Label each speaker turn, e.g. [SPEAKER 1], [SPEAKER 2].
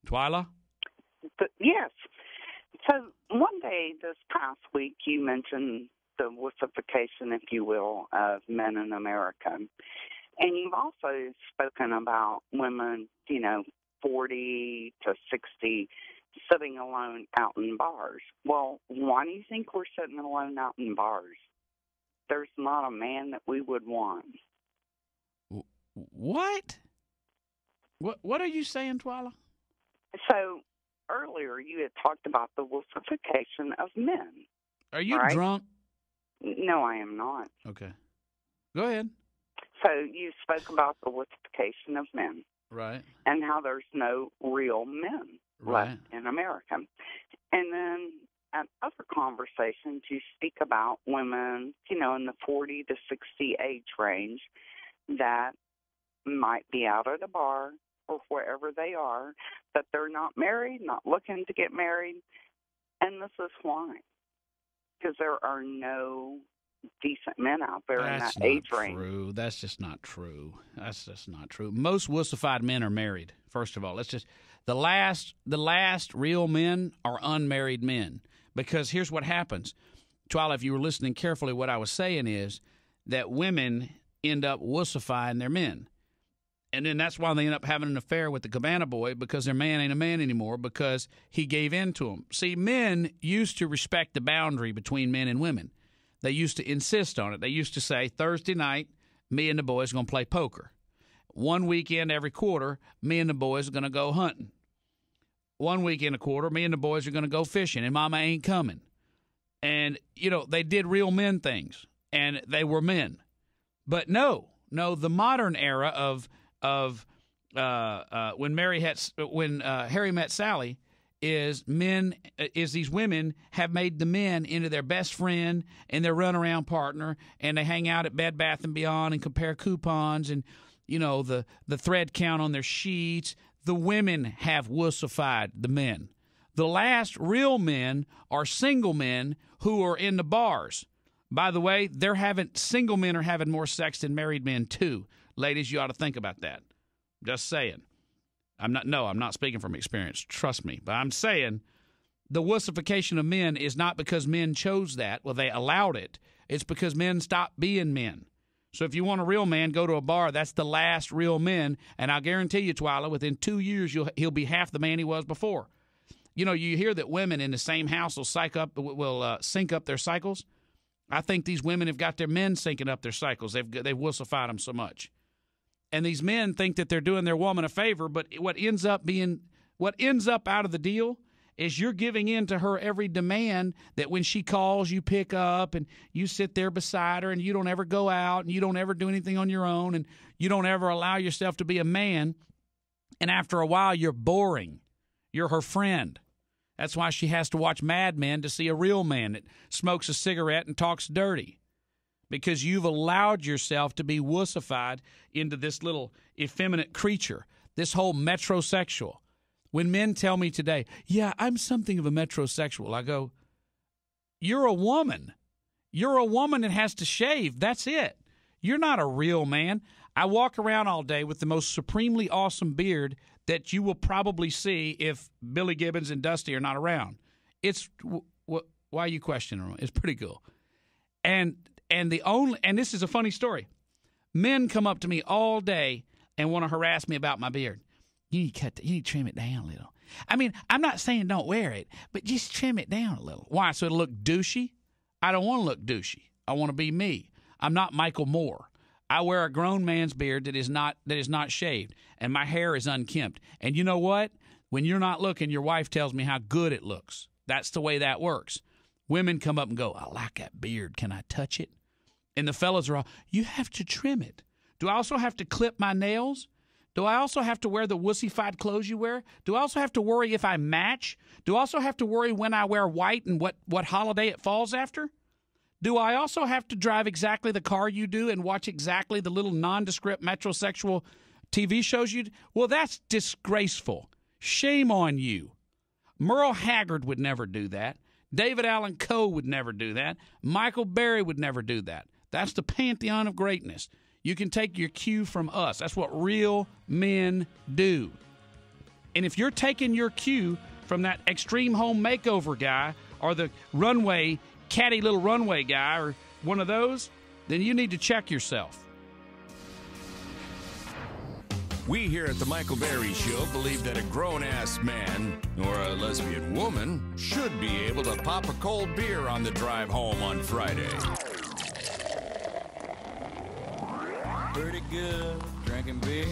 [SPEAKER 1] Twyla?
[SPEAKER 2] But yes. So one day this past week, you mentioned the wussification, if you will, of men in America. And you've also spoken about women, 40 to 60, sitting alone out in bars. Well, why do you think we're sitting alone out in bars? There's not a man that we would want.
[SPEAKER 1] What? What are you saying, Twyla?
[SPEAKER 2] So earlier you had talked about the wussification of men.
[SPEAKER 1] Are you
[SPEAKER 2] right?
[SPEAKER 1] drunk?
[SPEAKER 2] No, I am not.
[SPEAKER 1] Okay. Go ahead.
[SPEAKER 2] So you spoke about the wussification of men.
[SPEAKER 1] Right.
[SPEAKER 2] And how there's no real men left in America. And then at other conversations, you speak about women, in the 40 to 60 age range that might be out at a bar or wherever they are, that they're not married, not looking to get married. And this is why. Because there are no decent men out there in that age range.
[SPEAKER 1] True. That's just not true. That's just not true. Most wussified men are married. First of all, the last real men are unmarried men. Because here's what happens. Twyla, if you were listening carefully, what I was saying is that women end up wussifying their men. And then that's why they end up having an affair with the cabana boy, because their man ain't a man anymore because he gave in to them. See, men used to respect the boundary between men and women. They used to insist on it. They used to say, Thursday night, me and the boys are going to play poker. One weekend every quarter, me and the boys are going to go hunting. One weekend a quarter, me and the boys are going to go fishing, and Mama ain't coming. And, they did real men things, and they were men. But no, the modern era of when Harry Met Sally is these women have made the men into their best friend and their runaround partner, and they hang out at Bed Bath & Beyond and compare coupons and, the thread count on their sheets. The women have wussified the men. The last real men are single men who are in the bars. By the way, single men are having more sex than married men too. Ladies, you ought to think about that. Just saying. I'm not speaking from experience. Trust me. But I'm saying the wussification of men is not because men chose that. Well, they allowed it. It's because men stopped being men. So if you want a real man, go to a bar. That's the last real men. And I'll guarantee you, Twyla, within 2 years, he'll be half the man he was before. You hear that women in the same house will sync up their cycles. I think these women have got their men syncing up their cycles. They've wussified them so much. And these men think that they're doing their woman a favor, but what ends up out of the deal is you're giving in to her every demand that when she calls, you pick up and you sit there beside her and you don't ever go out and you don't ever do anything on your own and you don't ever allow yourself to be a man. And after a while, you're boring. You're her friend. That's why she has to watch Mad Men to see a real man that smokes a cigarette and talks dirty. Because you've allowed yourself to be wussified into this little effeminate creature, this whole metrosexual. When men tell me today, yeah, I'm something of a metrosexual, I go, you're a woman. You're a woman that has to shave. That's it. You're not a real man. I walk around all day with the most supremely awesome beard that you will probably see if Billy Gibbons and Dusty are not around. Why are you questioning them? It's pretty cool. And this is a funny story. Men come up to me all day and want to harass me about my beard. You need to trim it down a little. I mean, I'm not saying don't wear it, but just trim it down a little. Why? So it'll look douchey? I don't want to look douchey. I want to be me. I'm not Michael Moore. I wear a grown man's beard that is not shaved, and my hair is unkempt. And you know what? When you're not looking, your wife tells me how good it looks. That's the way that works. Women come up and go, I like that beard. Can I touch it? And the fellas are all, you have to trim it. Do I also have to clip my nails? Do I also have to wear the wussified clothes you wear? Do I also have to worry if I match? Do I also have to worry when I wear white and what holiday it falls after? Do I also have to drive exactly the car you do and watch exactly the little nondescript metrosexual TV shows you do? Well, that's disgraceful. Shame on you. Merle Haggard would never do that. David Allen Coe would never do that. Michael Berry would never do that. That's the pantheon of greatness. You can take your cue from us. That's what real men do. And if you're taking your cue from that extreme home makeover guy or the runway, catty little runway guy or one of those, then you need to check yourself.
[SPEAKER 3] We here at the Michael Berry Show believe that a grown-ass man or a lesbian woman should be able to pop a cold beer on the drive home on Friday.
[SPEAKER 4] Pretty good drinking beer.